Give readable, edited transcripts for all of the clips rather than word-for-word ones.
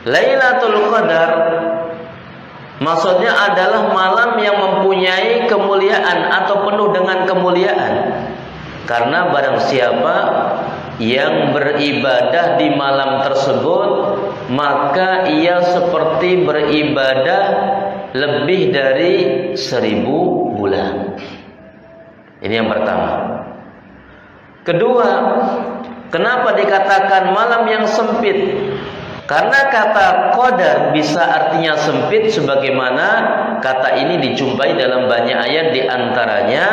Lailatul Qadar maksudnya adalah malam yang mempunyai kemuliaan atau penuh dengan kemuliaan. Karena barang siapa yang beribadah di malam tersebut, maka ia seperti beribadah lebih dari 1000 bulan. Ini yang pertama. Kedua, kenapa dikatakan malam yang sempit? Karena kata qadar bisa artinya sempit, sebagaimana kata ini dijumpai dalam banyak ayat, di antaranya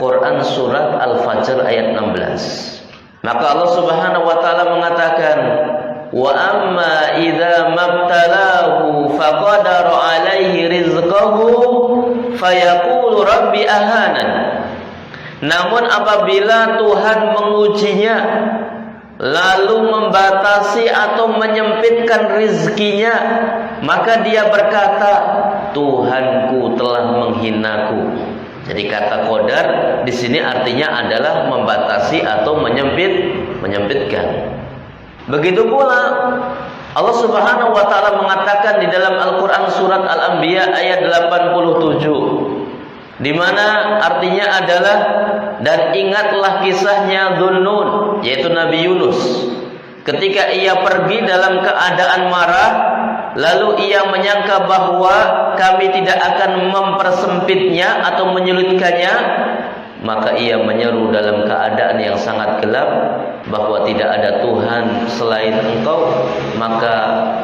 Quran surat Al-Fajr ayat 16. Maka Allah Subhanahu wa taala mengatakan, wa amma idza mabtalahu faqadara alaihi rizqahu fayaqulu rabbi ahanan. Namun apabila Tuhan mengujinya, lalu membatasi atau menyempitkan rizkinya, maka dia berkata, Tuhanku telah menghinaku. Jadi kata qadar di sini artinya adalah membatasi atau menyempitkan. Begitu pula Allah Subhanahu wa taala mengatakan di dalam Al-Qur'an surat Al-Anbiya ayat 87, di mana artinya adalah, dan ingatlah kisahnya Dhunnun, yaitu Nabi Yunus, ketika ia pergi dalam keadaan marah, lalu ia menyangka bahwa kami tidak akan mempersempitnya atau menyulitkannya, maka ia menyeru dalam keadaan yang sangat gelap bahwa tidak ada Tuhan selain Engkau, maka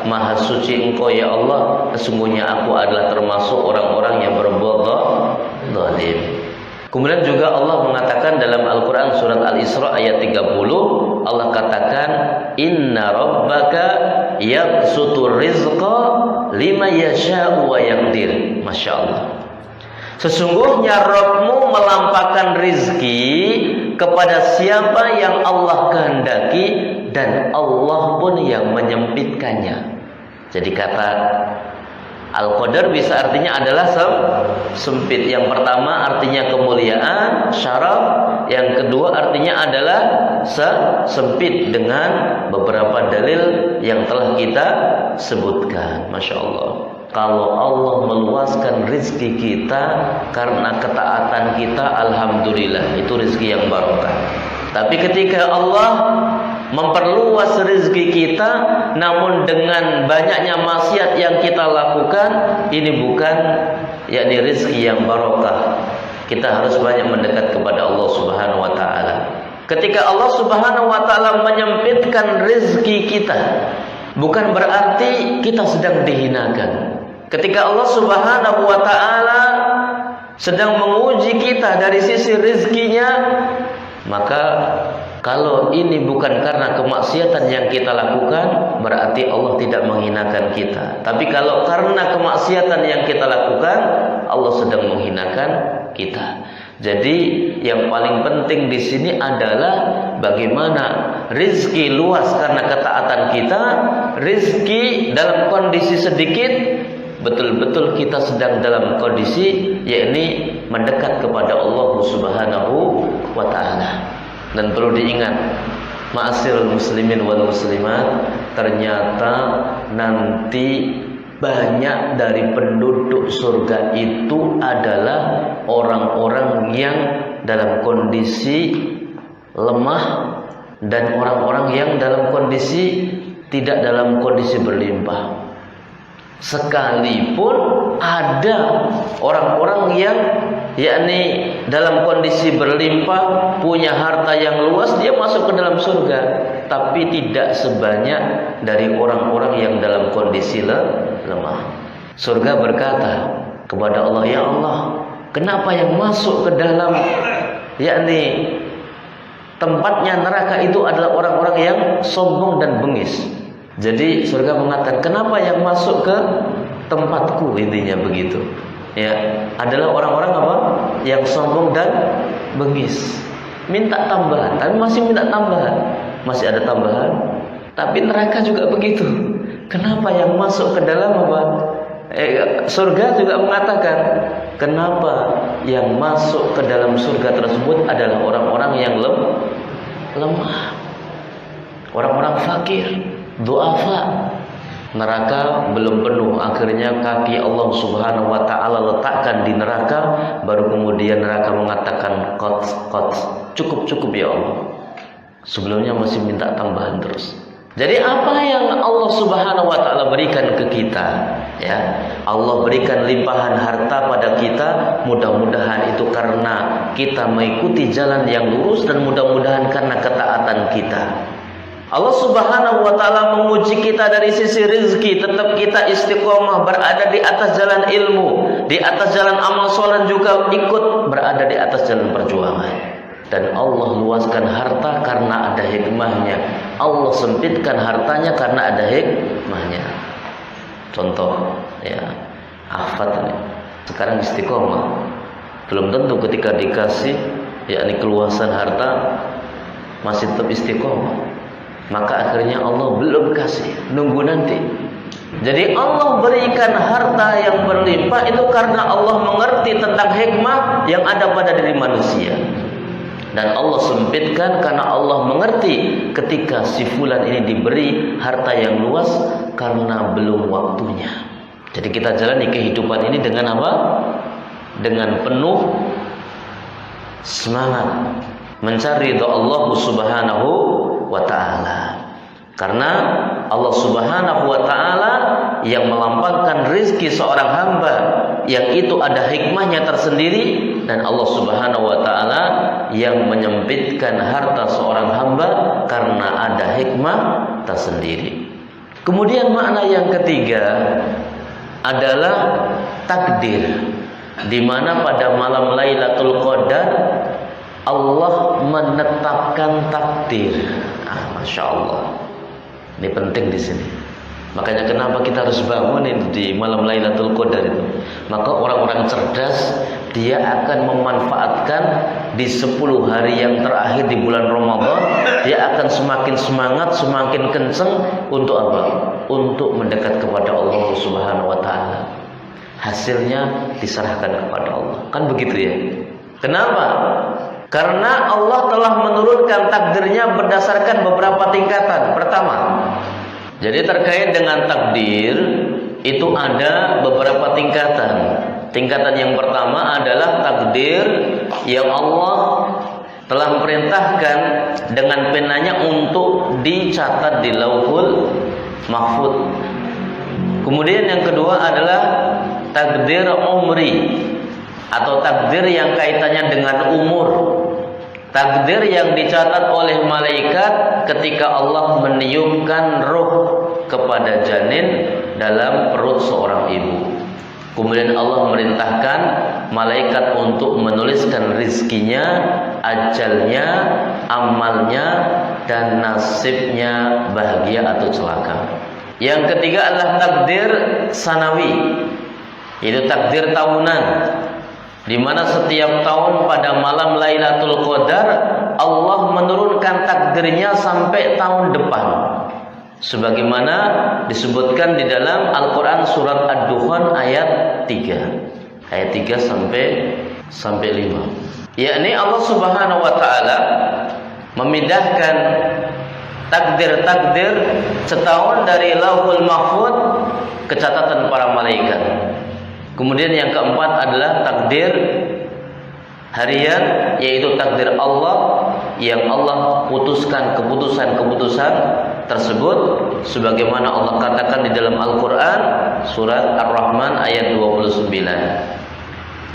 Maha Suci Engkau ya Allah, sesungguhnya aku adalah termasuk orang-orang yang berbuat zalim. Kemudian juga Allah mengatakan dalam Al-Quran surat Al-Isra ayat 30, Allah katakan, Inna rabbaka yabsutur rizqa lima yasha'u wa yaqdir. Masya Allah. Sesungguhnya Rabbmu melampahkan rizki kepada siapa yang Allah kehendaki, dan Allah pun yang menyempitkannya. Jadi kata Al-Qadar bisa artinya adalah sempit. Yang pertama artinya kemuliaan, syaraf. Yang kedua artinya adalah sempit, dengan beberapa dalil yang telah kita sebutkan. Masya Allah. Kalau Allah meluaskan rizki kita karena ketaatan kita, alhamdulillah, itu rizki yang barokah. Tapi ketika Allah memperluas rezeki kita, namun dengan banyaknya maksiat yang kita lakukan, ini bukan yakni rezeki yang barokah. Kita harus banyak mendekat kepada Allah Subhanahu wa taala. Ketika Allah Subhanahu wa taala menyempitkan rezeki kita, bukan berarti kita sedang dihinakan. Ketika Allah Subhanahu wa taala sedang menguji kita dari sisi rezekinya, maka kalau ini bukan karena kemaksiatan yang kita lakukan, berarti Allah tidak menghinakan kita. Tapi kalau karena kemaksiatan yang kita lakukan, Allah sedang menghinakan kita. Jadi yang paling penting di sini adalah bagaimana rizki luas karena ketaatan kita, rizki dalam kondisi sedikit, betul-betul kita sedang dalam kondisi yakni mendekat kepada Allah Subhanahu wa taala. Dan perlu diingat, ma'asyiral muslimin wal muslimat, ternyata nanti banyak dari penduduk surga itu adalah orang-orang yang dalam kondisi lemah dan orang-orang yang dalam kondisi tidak dalam kondisi berlimpah. Sekalipun ada orang-orang yang yakni dalam kondisi berlimpah, punya harta yang luas, dia masuk ke dalam surga, tapi tidak sebanyak dari orang-orang yang dalam kondisi lemah. Surga berkata kepada Allah, ya Allah, kenapa yang masuk ke dalam yakni tempatnya neraka itu adalah orang-orang yang sombong dan bengis? Jadi surga mengatakan, kenapa yang masuk ke tempatku, intinya begitu. Ya, adalah orang-orang apa? Yang sombong dan bengis. Minta tambahan, tapi masih minta tambahan. Masih ada tambahan. Tapi neraka juga begitu. Kenapa yang masuk ke dalam apa? Surga juga mengatakan, kenapa yang masuk ke dalam surga tersebut adalah orang-orang yang lemah. Orang-orang fakir, du'afa. Neraka belum penuh, akhirnya kaki Allah Subhanahu wa ta'ala letakkan di neraka, baru kemudian neraka mengatakan qat, cukup ya Allah. Sebelumnya masih minta tambahan terus. Jadi apa yang Allah Subhanahu wa ta'ala berikan ke kita, ya, Allah berikan limpahan harta pada kita, mudah-mudahan itu karena kita mengikuti jalan yang lurus, dan mudah-mudahan karena ketaatan kita. Allah Subhanahu wa ta'ala menguji kita dari sisi rezeki, tetap kita istiqomah berada di atas jalan ilmu, di atas jalan amal soleh, juga ikut berada di atas jalan perjuangan. Dan Allah luaskan harta karena ada hikmahnya, Allah sempitkan hartanya karena ada hikmahnya. Contoh, ya, Ahfad ini sekarang istiqomah, belum tentu ketika dikasih yakni keluasan harta masih tetap istiqomah. Maka akhirnya Allah belum kasih, nunggu nanti. Jadi Allah berikan harta yang berlimpah itu karena Allah mengerti tentang hikmah yang ada pada diri manusia. Dan Allah sempitkan karena Allah mengerti ketika si fulan ini diberi harta yang luas karena belum waktunya. Jadi kita jalani kehidupan ini dengan apa? Dengan penuh semangat mencari ridha Allah Subhanahu wa ta'ala. Karena Allah Subhanahu wa ta'ala yang melampangkan rizki seorang hamba, yang itu ada hikmahnya tersendiri, dan Allah Subhanahu wa ta'ala yang menyempitkan harta seorang hamba karena ada hikmah tersendiri. Kemudian makna yang ketiga adalah takdir, di mana pada malam Lailatul Qadar Allah menetapkan takdir. Masya Allah, ini penting di sini. Makanya kenapa kita harus bangun di malam Lailatul Qadar itu. Maka orang-orang cerdas dia akan memanfaatkan di 10 hari yang terakhir di bulan Ramadan, dia akan semakin semangat, semakin kenceng untuk apa? Untuk mendekat kepada Allah Subhanahu wa ta'ala. Hasilnya diserahkan kepada Allah. Kan begitu ya? Kenapa? Karena Allah telah menurunkan takdirnya berdasarkan beberapa tingkatan. Pertama, jadi terkait dengan takdir itu ada beberapa tingkatan. Tingkatan yang pertama adalah takdir yang Allah telah memerintahkan dengan penanya untuk dicatat di Lauhul Mahfuz. Kemudian yang kedua adalah takdir umri atau takdir yang kaitannya dengan umur. Takdir yang dicatat oleh malaikat ketika Allah meniupkan ruh kepada janin dalam perut seorang ibu. Kemudian Allah memerintahkan malaikat untuk menuliskan rizkinya, ajalnya, amalnya, dan nasibnya bahagia atau celaka. Yang ketiga adalah takdir sanawi, yaitu takdir tahunan, di mana setiap tahun pada malam Lailatul Qadar Allah menurunkan takdirnya sampai tahun depan, sebagaimana disebutkan di dalam Al-Quran surat Ad-Dukhan ayat 3 sampai 5. Yakni Allah Subhanahu wa ta'ala memindahkan takdir-takdir setahun dari Lauhul Mahfuz ke catatan para malaikat. Kemudian yang keempat adalah takdir harian, yaitu takdir Allah yang Allah putuskan keputusan-keputusan tersebut, sebagaimana Allah katakan di dalam Al-Quran surat Ar-Rahman ayat 29.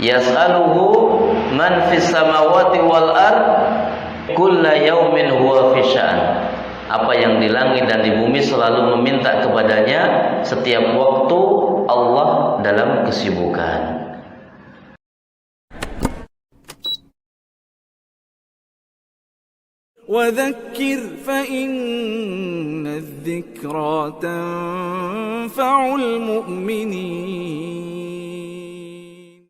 Yas'aluhu man fis samawati wal ard kulla yaumin huwa fi sya'an. Apa yang di langit dan di bumi selalu meminta kepadanya, setiap waktu Allah dalam kesibukan. وذكر فإن الذكرى تنفع المؤمنين